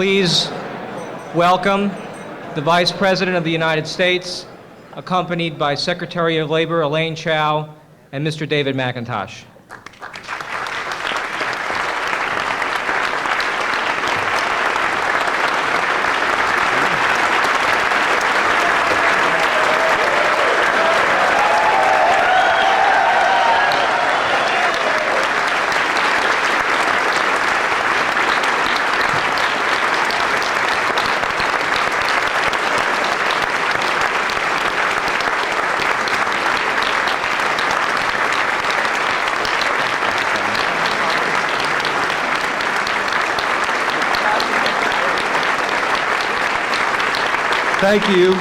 please welcome the Vice President of the United States, accompanied by Secretary of Labor Elaine Chao and Mr. David McIntosh. Thank you.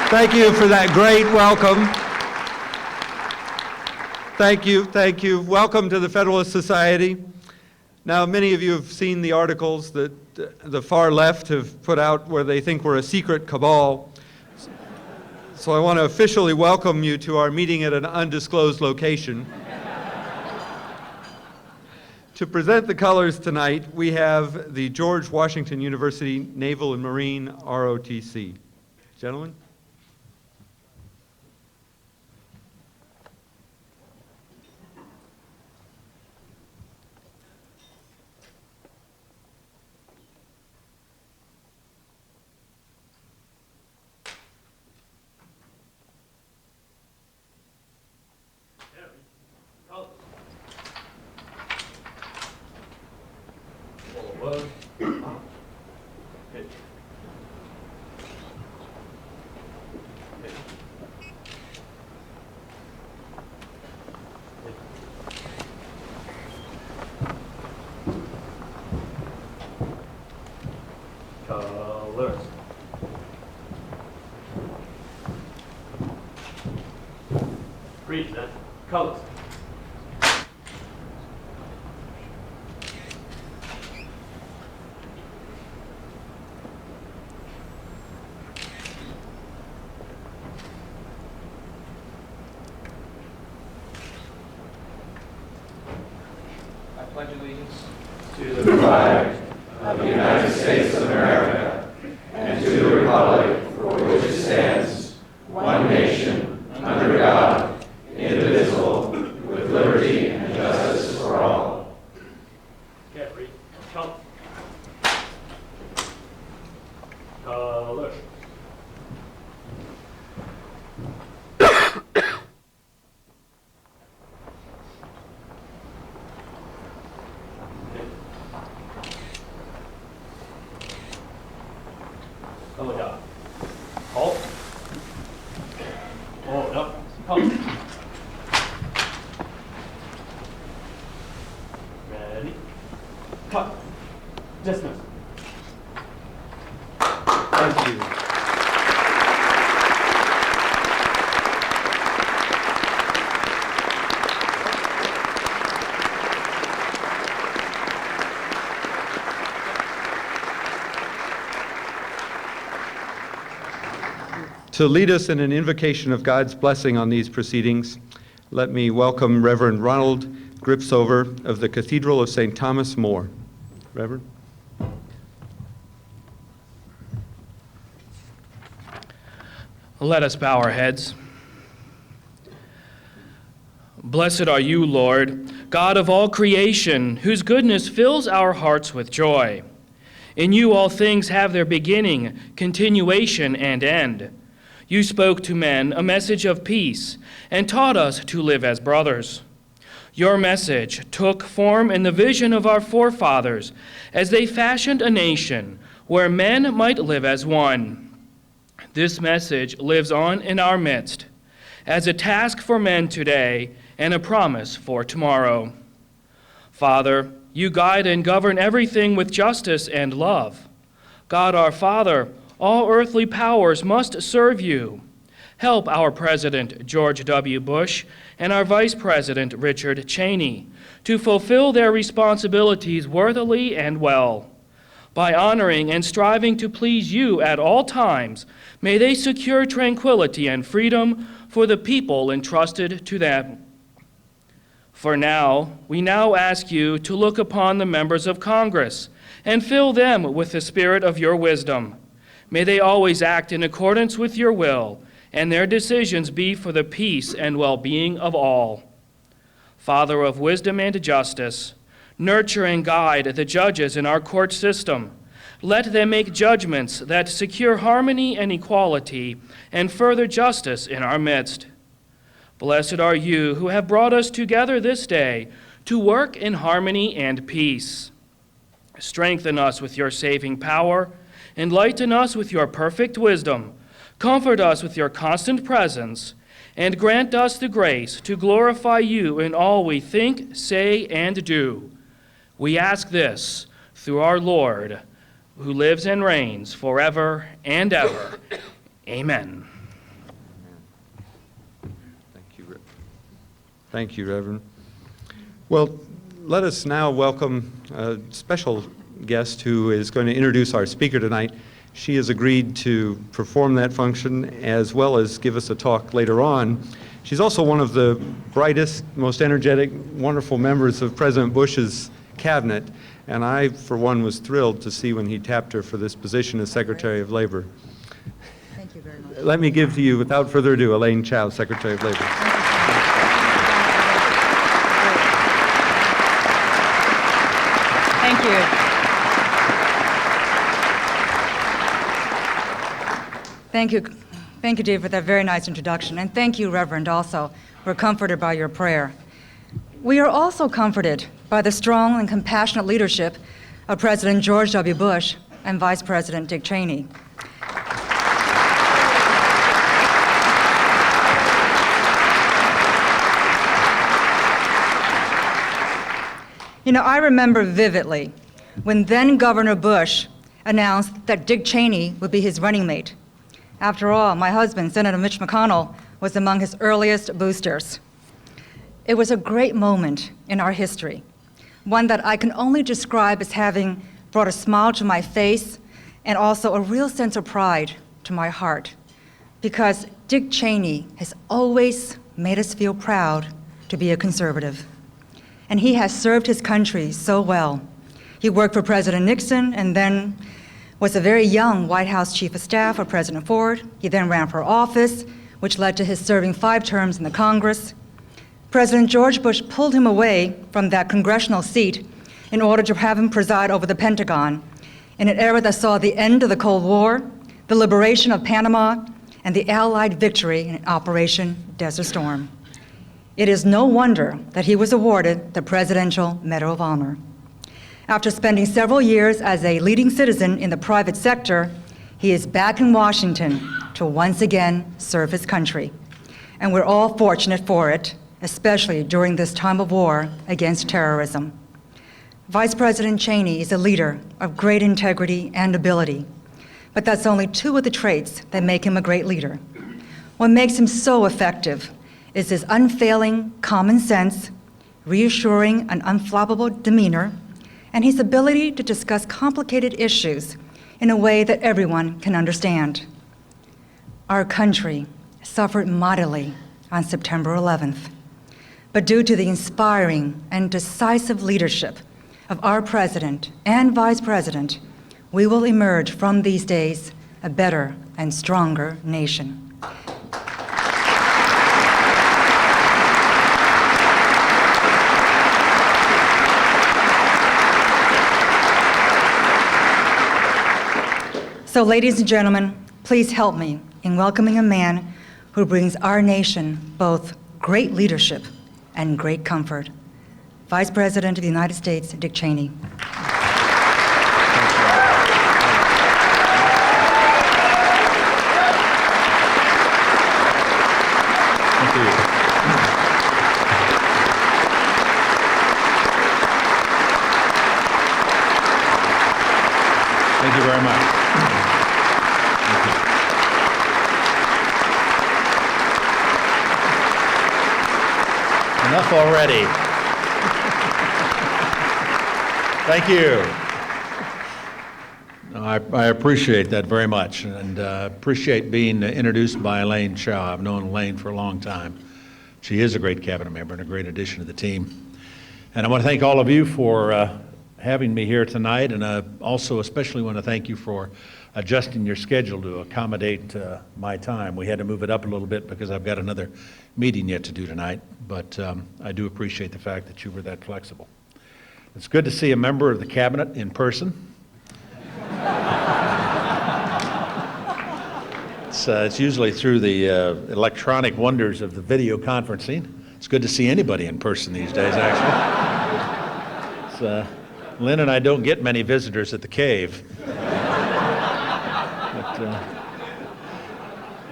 Thank you for that great welcome. Thank you, thank you. Welcome to the Federalist Society. Now, many of you have seen the articles that the far left have put out where they think we're a secret cabal. So I want to officially welcome you to our meeting at an undisclosed location. To present the colors tonight, we have the George Washington University Naval and Marine ROTC. Gentlemen. Colors. Present colors. I pledge allegiance to the flag of the United States of America and to the republic for which it stands, one nation, under God, indivisible, with liberty and justice for all. Carry. Colors. Color dot. Halt. Hold up. Color. Ready. Cut. Dismiss. Thank you. To lead us in an invocation of God's blessing on these proceedings, let me welcome Reverend Ronald Gripshover of the Cathedral of St. Thomas More. Reverend? Let us bow our heads. Blessed are you, Lord, God of all creation, whose goodness fills our hearts with joy. In you all things have their beginning, continuation, and end. You spoke to men a message of peace and taught us to live as brothers. Your message took form in the vision of our forefathers as they fashioned a nation where men might live as one. This message lives on in our midst as a task for men today and a promise for tomorrow. Father, you guide and govern everything with justice and love. God our Father, all earthly powers must serve you. help our President George W. Bush and our Vice President Richard Cheney to fulfill their responsibilities worthily and well. By honoring and striving to please you at all times, may they secure tranquility and freedom for the people entrusted to them. We now ask you to look upon the members of Congress and fill them with the spirit of your wisdom. May they always act in accordance with your will, and their decisions be for the peace and well-being of all. Father of wisdom and justice, nurture and guide the judges in our court system. Let them make judgments that secure harmony and equality and further justice in our midst. Blessed are you who have brought us together this day to work in harmony and peace. Strengthen us with your saving power, enlighten us with your perfect wisdom, comfort us with your constant presence, and grant us the grace to glorify you in all we think, say, and do. We ask this through our Lord, who lives and reigns forever and ever. Amen. Thank you, Reverend. Well, let us now welcome a special guest who is going to introduce our speaker tonight. She has agreed to perform that function as well as give us a talk later on. She's also one of the brightest, most energetic, wonderful members of President Bush's cabinet, and I, for one, was thrilled to see when he tapped her for this position as Secretary of Labor. Thank you very much. Let me give to you, without further ado, Elaine Chao, Secretary of Labor. Thank you. Thank you. Thank you, Dave, for that very nice introduction. And thank you, Reverend, also. We're comforted by your prayer. We are also comforted by the strong and compassionate leadership of President George W. Bush and Vice President Dick Cheney. You know, I remember vividly when then Governor Bush announced that Dick Cheney would be his running mate. After all, my husband, Senator Mitch McConnell, was among his earliest boosters. It was a great moment in our history, one that I can only describe as having brought a smile to my face and also a real sense of pride to my heart, because Dick Cheney has always made us feel proud to be a conservative. And he has served his country so well. He worked for President Nixon and then was a very young White House Chief of Staff for President Ford. He then ran for office, which led to his serving 5 terms in the Congress. President George Bush pulled him away from that congressional seat in order to have him preside over the Pentagon in an era that saw the end of the Cold War, the liberation of Panama, and the Allied victory in Operation Desert Storm. It is no wonder that he was awarded the Presidential Medal of Honor. After spending several years as a leading citizen in the private sector, he is back in Washington to once again serve his country. And we're all fortunate for it, especially during this time of war against terrorism. Vice President Cheney is a leader of great integrity and ability, but that's only 2 of the traits that make him a great leader. What makes him so effective is his unfailing common sense, reassuring and unflappable demeanor, and his ability to discuss complicated issues in a way that everyone can understand. Our country suffered mightily on September 11th, but due to the inspiring and decisive leadership of our President and Vice President, we will emerge from these days a better and stronger nation. So, ladies and gentlemen, please help me in welcoming a man who brings our nation both great leadership and great comfort. Vice President of the United States, Dick Cheney. Thank you. Thank you very much. enough already. Thank you. No, I appreciate that very much, and appreciate being introduced by Elaine Chao. I've known Elaine for a long time. She is a great cabinet member and a great addition to the team. And I want to thank all of you for having me here tonight, and also especially want to thank you for adjusting your schedule to accommodate my time. We had to move it up a little bit because I've got another meeting yet to do tonight, but I do appreciate the fact that you were that flexible. It's good to see a member of the cabinet in person. It's usually through the electronic wonders of the video conferencing. It's good to see anybody in person these days, actually. Lynn and I don't get many visitors at the cave.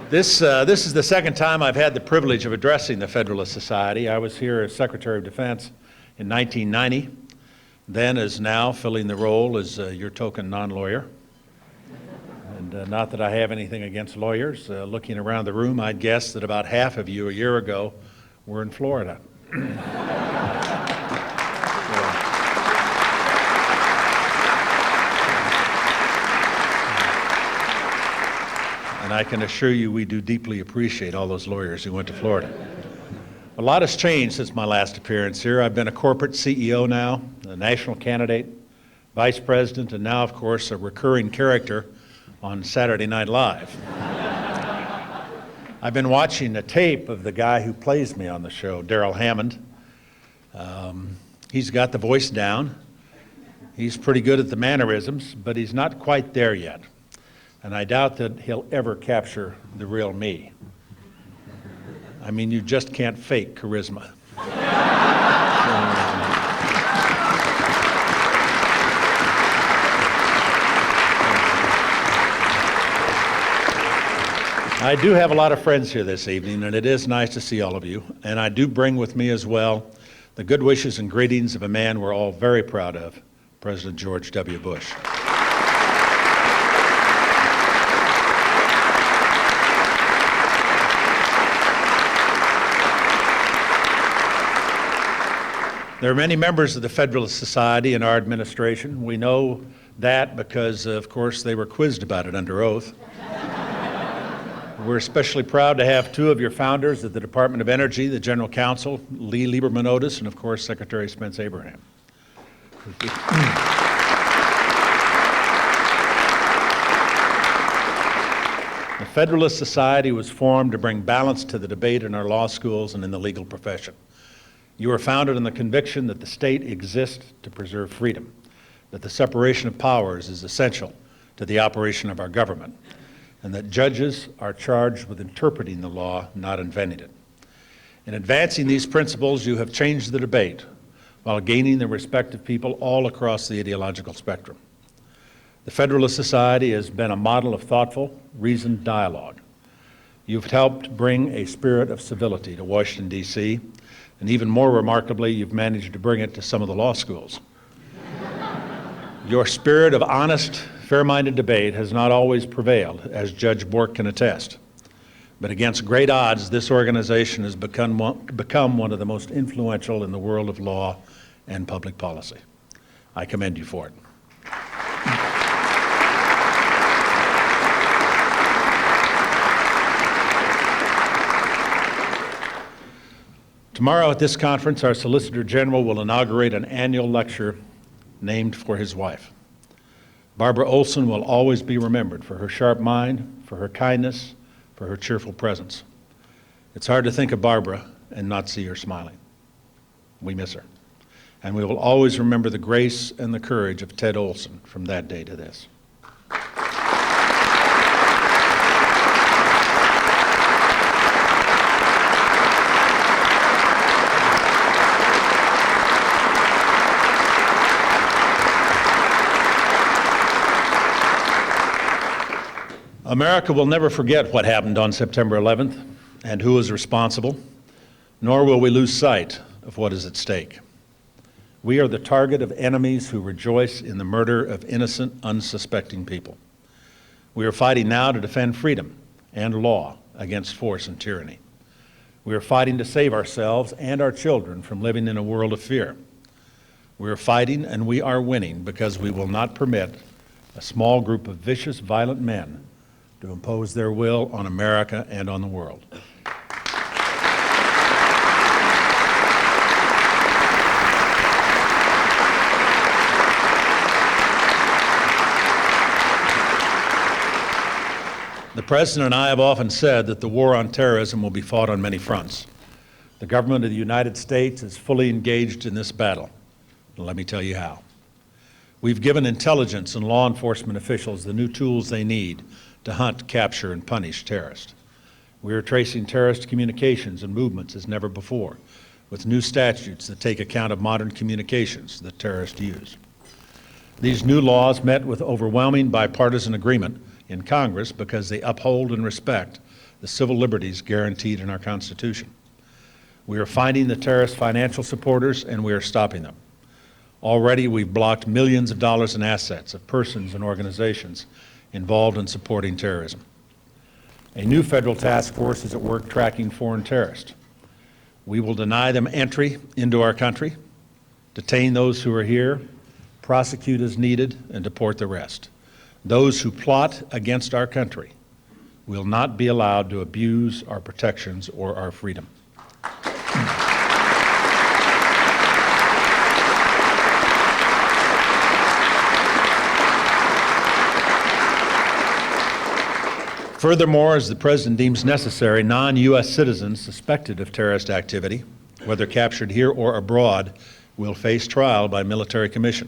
This is the second time I've had the privilege of addressing the Federalist Society. I was here as Secretary of Defense in 1990, then as now filling the role as your token non-lawyer. And not that I have anything against lawyers. Looking around the room, I'd guess that about half of you a year ago were in Florida. And I can assure you we do deeply appreciate all those lawyers who went to Florida. A lot has changed since my last appearance here. I've been a corporate CEO now, a national candidate, vice president, and now, of course, a recurring character on Saturday Night Live. I've been watching a tape of the guy who plays me on the show, Darrell Hammond. He's got the voice down. He's pretty good at the mannerisms, but he's not quite there yet. And I doubt that he'll ever capture the real me. I mean, you just can't fake charisma. I do have a lot of friends here this evening, and it is nice to see all of you. And I do bring with me as well the good wishes and greetings of a man we're all very proud of, President George W. Bush. There are many members of the Federalist Society in our administration. We know that because, of course, they were quizzed about it under oath. We're especially proud to have two of your founders at the Department of Energy, the General Counsel, Lee Lieberman Otis, and of course, Secretary Spence Abraham. The Federalist Society was formed to bring balance to the debate in our law schools and in the legal profession. You were founded on the conviction that the state exists to preserve freedom, that the separation of powers is essential to the operation of our government, and that judges are charged with interpreting the law, not inventing it. In advancing these principles, you have changed the debate while gaining the respect of people all across the ideological spectrum. The Federalist Society has been a model of thoughtful, reasoned dialogue. You've helped bring a spirit of civility to Washington, D.C., and even more remarkably, you've managed to bring it to some of the law schools. Your spirit of honest, fair-minded debate has not always prevailed, as Judge Bork can attest. But against great odds, this organization has become one of the most influential in the world of law and public policy. I commend you for it. Tomorrow at this conference, our Solicitor General will inaugurate an annual lecture named for his wife. Barbara Olson will always be remembered for her sharp mind, for her kindness, for her cheerful presence. It's hard to think of Barbara and not see her smiling. We miss her. And we will always remember the grace and the courage of Ted Olson from that day to this. America will never forget what happened on September 11th and who was responsible, nor will we lose sight of what is at stake. We are the target of enemies who rejoice in the murder of innocent, unsuspecting people. We are fighting now to defend freedom and law against force and tyranny. We are fighting to save ourselves and our children from living in a world of fear. We are fighting and we are winning because we will not permit a small group of vicious, violent men to impose their will on America and on the world. The President and I have often said that the war on terrorism will be fought on many fronts. The government of the United States is fully engaged in this battle. And let me tell you how. We've given intelligence and law enforcement officials the new tools they need to hunt, capture, and punish terrorists. We are tracing terrorist communications and movements as never before, with new statutes that take account of modern communications that terrorists use. These new laws met with overwhelming bipartisan agreement in Congress because they uphold and respect the civil liberties guaranteed in our Constitution. We are finding the terrorist financial supporters and we are stopping them. Already we've blocked millions of dollars in assets of persons and organizations involved in supporting terrorism. A new federal task force is at work tracking foreign terrorists. We will deny them entry into our country, detain those who are here, prosecute as needed, and deport the rest. Those who plot against our country will not be allowed to abuse our protections or our freedom. Furthermore, as the President deems necessary, non-U.S. citizens suspected of terrorist activity, whether captured here or abroad, will face trial by military commission.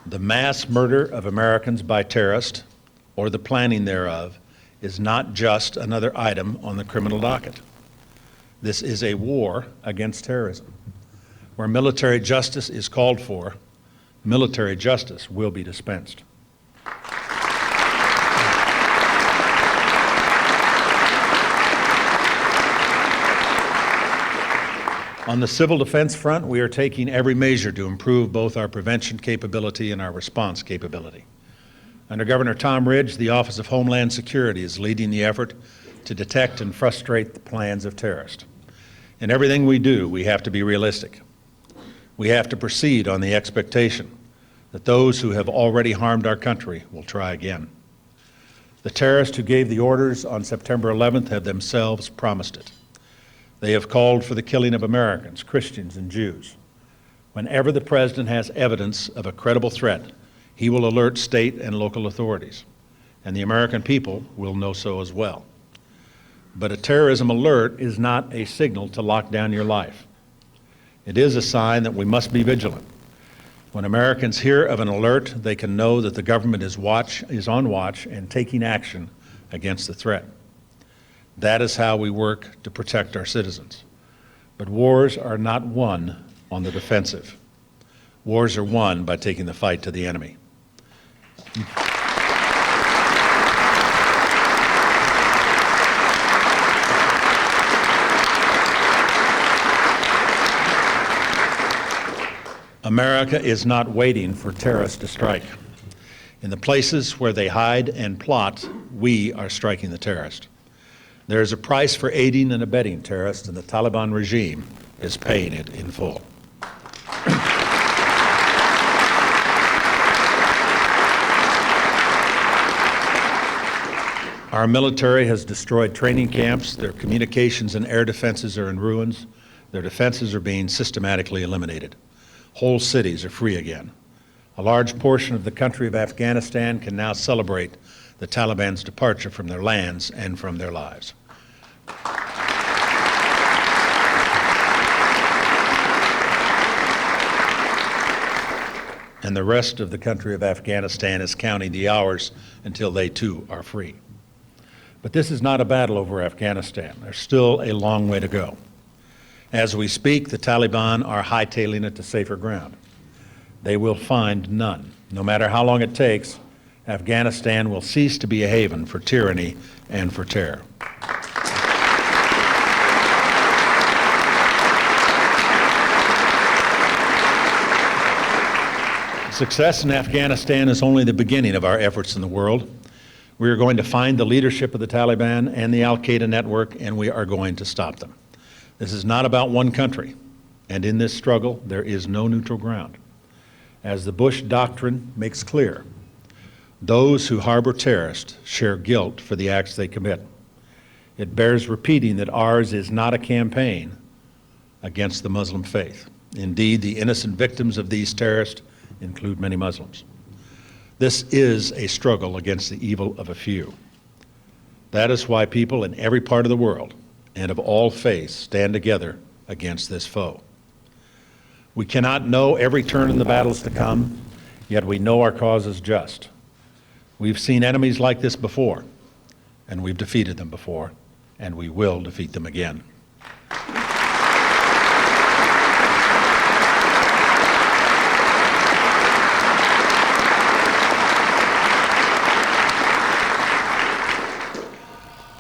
The mass murder of Americans by terrorists, or the planning thereof, is not just another item on the criminal docket. This is a war against terrorism. Where military justice is called for, military justice will be dispensed. On the civil defense front, we are taking every measure to improve both our prevention capability and our response capability. Under Governor Tom Ridge, the Office of Homeland Security is leading the effort to detect and frustrate the plans of terrorists. In everything we do, we have to be realistic. We have to proceed on the expectation that those who have already harmed our country will try again. The terrorists who gave the orders on September 11th have themselves promised it. They have called for the killing of Americans, Christians, and Jews. Whenever the President has evidence of a credible threat, he will alert state and local authorities, and the American people will know so as well. But a terrorism alert is not a signal to lock down your life. It is a sign that we must be vigilant. When Americans hear of an alert, they can know that the government is on watch and taking action against the threat. That is how we work to protect our citizens. But wars are not won on the defensive. Wars are won by taking the fight to the enemy. America is not waiting for terrorists to strike. In the places where they hide and plot, we are striking the terrorists. There is a price for aiding and abetting terrorists, and the Taliban regime is paying it in full. Our military has destroyed training camps. Their communications and air defenses are in ruins. Their defenses are being systematically eliminated. Whole cities are free again. A large portion of the country of Afghanistan can now celebrate the Taliban's departure from their lands and from their lives. And the rest of the country of Afghanistan is counting the hours until they too are free. But this is not a battle over Afghanistan. There's still a long way to go. As we speak, the Taliban are hightailing it to safer ground. They will find none. No matter how long it takes, Afghanistan will cease to be a haven for tyranny and for terror. Success in Afghanistan is only the beginning of our efforts in the world. We are going to find the leadership of the Taliban and the Al-Qaeda network, and we are going to stop them. This is not about one country, and in this struggle, there is no neutral ground. As the Bush Doctrine makes clear, those who harbor terrorists share guilt for the acts they commit. It bears repeating that ours is not a campaign against the Muslim faith. Indeed, the innocent victims of these terrorists include many Muslims. This is a struggle against the evil of a few. That is why people in every part of the world and of all faiths stand together against this foe. We cannot know every turn in the battles to come, yet we know our cause is just. We've seen enemies like this before, and we've defeated them before, and we will defeat them again.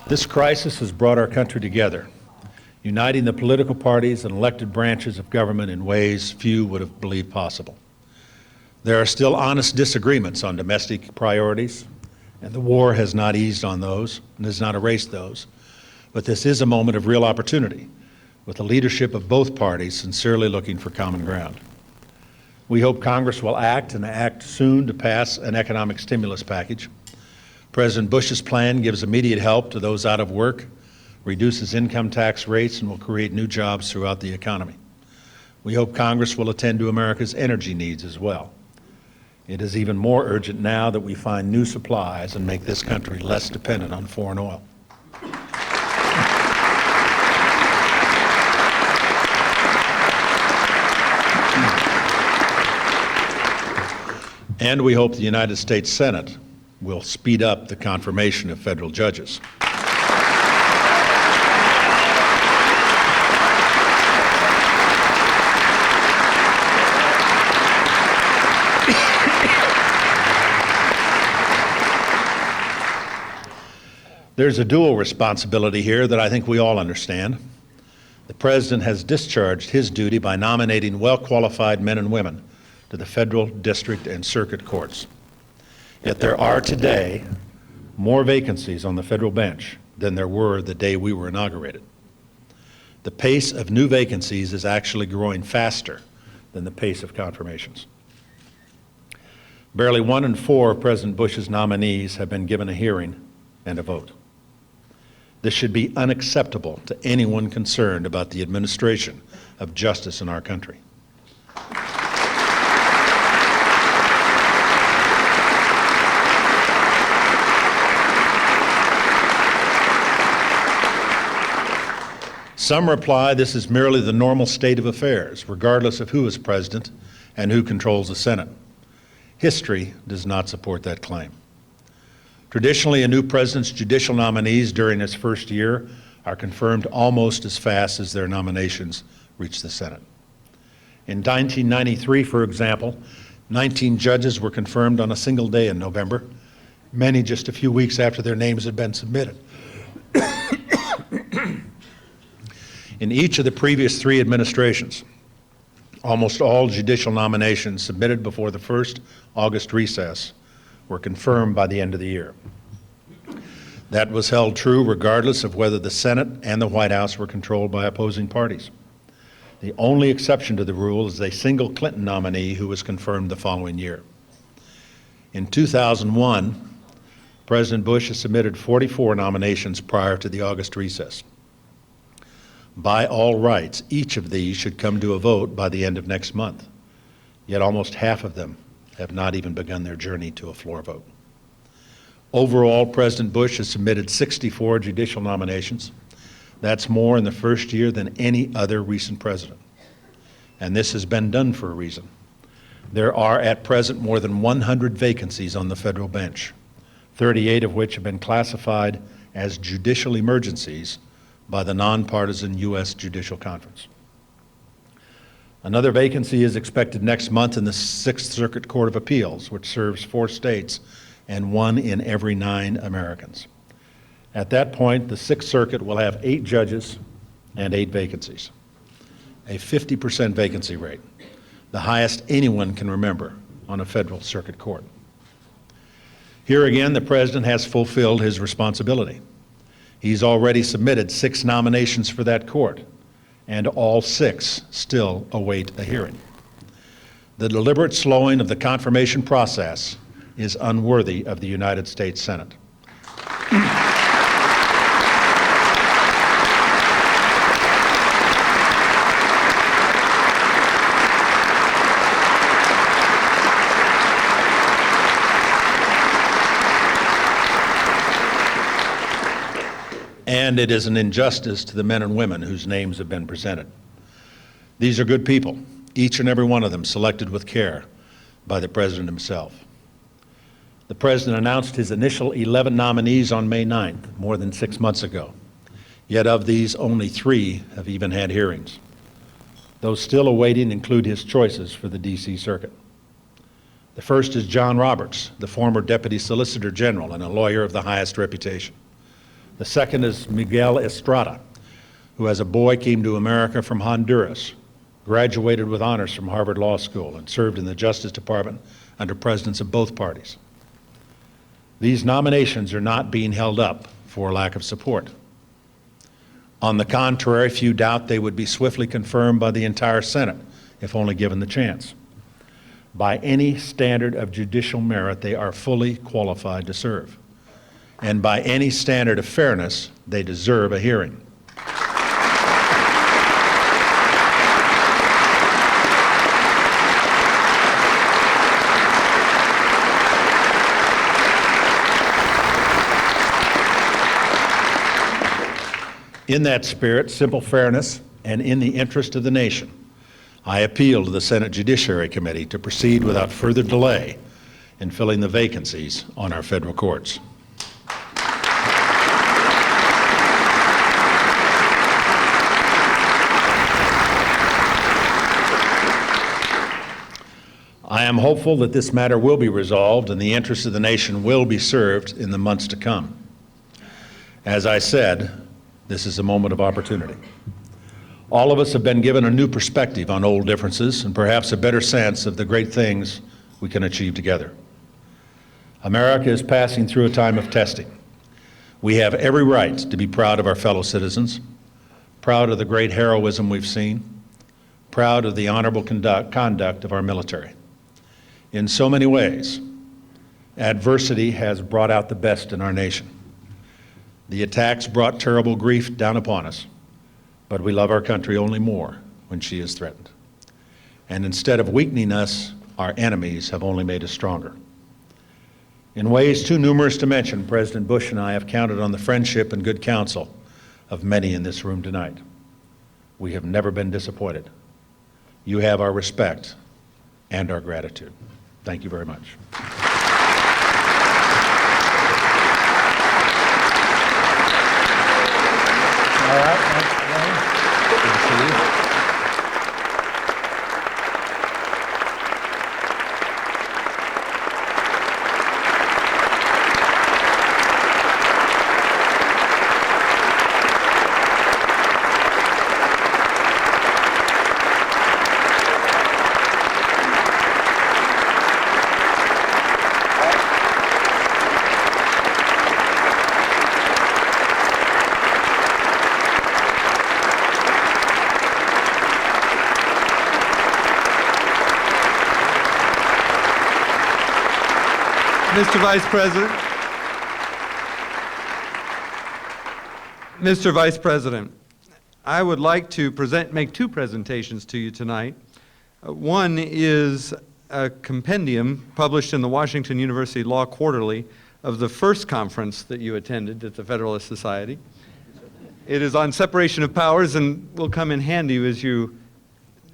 This crisis has brought our country together, uniting the political parties and elected branches of government in ways few would have believed possible. There are still honest disagreements on domestic priorities, and the war has not eased on those and has not erased those. But this is a moment of real opportunity, with the leadership of both parties sincerely looking for common ground. We hope Congress will act and act soon to pass an economic stimulus package. President Bush's plan gives immediate help to those out of work, reduces income tax rates, and will create new jobs throughout the economy. We hope Congress will attend to America's energy needs as well. It is even more urgent now that we find new supplies and make this country less dependent on foreign oil. And we hope the United States Senate will speed up the confirmation of federal judges. There's a dual responsibility here that I think we all understand. The President has discharged his duty by nominating well-qualified men and women to the federal, district, and circuit courts. Yet there are today more vacancies on the federal bench than there were the day we were inaugurated. The pace of new vacancies is actually growing faster than the pace of confirmations. Barely 1 in 4 of President Bush's nominees have been given a hearing and a vote. This should be unacceptable to anyone concerned about the administration of justice in our country. Some reply this is merely the normal state of affairs, regardless of who is president and who controls the Senate. History does not support that claim. Traditionally, a new president's judicial nominees during his first year are confirmed almost as fast as their nominations reach the Senate. In 1993, for example, 19 judges were confirmed on a single day in November, many just a few weeks after their names had been submitted. In each of the previous 3 administrations, almost all judicial nominations submitted before the first August recess were confirmed by the end of the year. That was held true regardless of whether the Senate and the White House were controlled by opposing parties. The only exception to the rule is a single Clinton nominee who was confirmed the following year. In 2001, President Bush has submitted 44 nominations prior to the August recess. By all rights, each of these should come to a vote by the end of next month, yet almost half of them have not even begun their journey to a floor vote. Overall, President Bush has submitted 64 judicial nominations. That's more in the first year than any other recent president. And this has been done for a reason. There are at present more than 100 vacancies on the federal bench, 38 of which have been classified as judicial emergencies by the nonpartisan U.S. Judicial Conference. Another vacancy is expected next month in the Sixth Circuit Court of Appeals, which serves 4 states and 1 in every 9 Americans. At that point, the Sixth Circuit will have 8 judges and 8 vacancies, a 50% vacancy rate, the highest anyone can remember on a federal circuit court. Here again, the President has fulfilled his responsibility. He's already submitted 6 nominations for that court, and all 6 still await a hearing. The deliberate slowing of the confirmation process is unworthy of the United States Senate. And it is an injustice to the men and women whose names have been presented. These are good people, each and every one of them selected with care by the President himself. The President announced his initial 11 nominees on May 9th, more than 6 months ago. Yet of these, only 3 have even had hearings. Those still awaiting include his choices for the D.C. Circuit. The first is John Roberts, the former Deputy Solicitor General and a lawyer of the highest reputation. The second is Miguel Estrada, who as a boy came to America from Honduras, graduated with honors from Harvard Law School, and served in the Justice Department under presidents of both parties. These nominations are not being held up for lack of support. On the contrary, few doubt they would be swiftly confirmed by the entire Senate, if only given the chance. By any standard of judicial merit, they are fully qualified to serve. And by any standard of fairness, they deserve a hearing. In that spirit, simple fairness, and in the interest of the nation, I appeal to the Senate Judiciary Committee to proceed without further delay in filling the vacancies on our federal courts. I am hopeful that this matter will be resolved and the interests of the nation will be served in the months to come. As I said, this is a moment of opportunity. All of us have been given a new perspective on old differences and perhaps a better sense of the great things we can achieve together. America is passing through a time of testing. We have every right to be proud of our fellow citizens, proud of the great heroism we've seen, proud of the honorable conduct of our military. In so many ways, adversity has brought out the best in our nation. The attacks brought terrible grief down upon us, but we love our country only more when she is threatened. And instead of weakening us, our enemies have only made us stronger. In ways too numerous to mention, President Bush and I have counted on the friendship and good counsel of many in this room tonight. We have never been disappointed. You have our respect and our gratitude. Thank you very much. All right, thanks, Elaine. Good to see you. Mr. Vice President. Mr. Vice President, I would like to make 2 presentations to you tonight. One is a compendium published in the Washington University Law Quarterly of the first conference that you attended at the Federalist Society. It is on separation of powers and will come in handy as you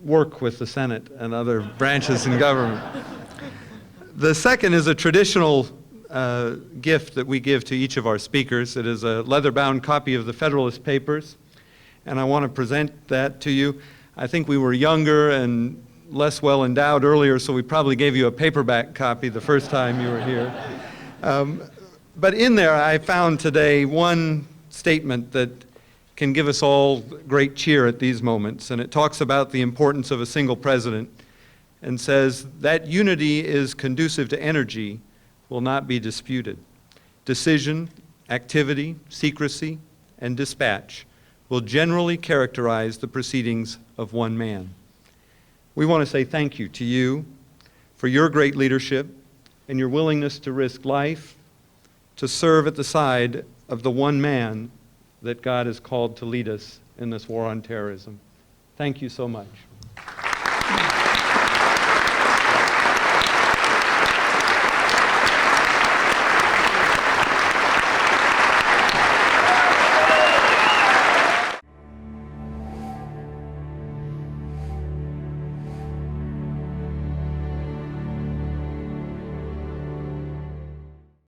work with the Senate and other branches in government. The second is a traditional gift that we give to each of our speakers. It is a leather-bound copy of the Federalist Papers, and I want to present that to you. I think we were younger and less well endowed earlier, so we probably gave you a paperback copy the first time you were here. But in there, I found today one statement that can give us all great cheer at these moments, and it talks about the importance of a single president and says that unity is conducive to energy will not be disputed. Decision, activity, secrecy, and dispatch will generally characterize the proceedings of one man. We want to say thank you to you for your great leadership and your willingness to risk life to serve at the side of the one man that God has called to lead us in this war on terrorism. Thank you so much.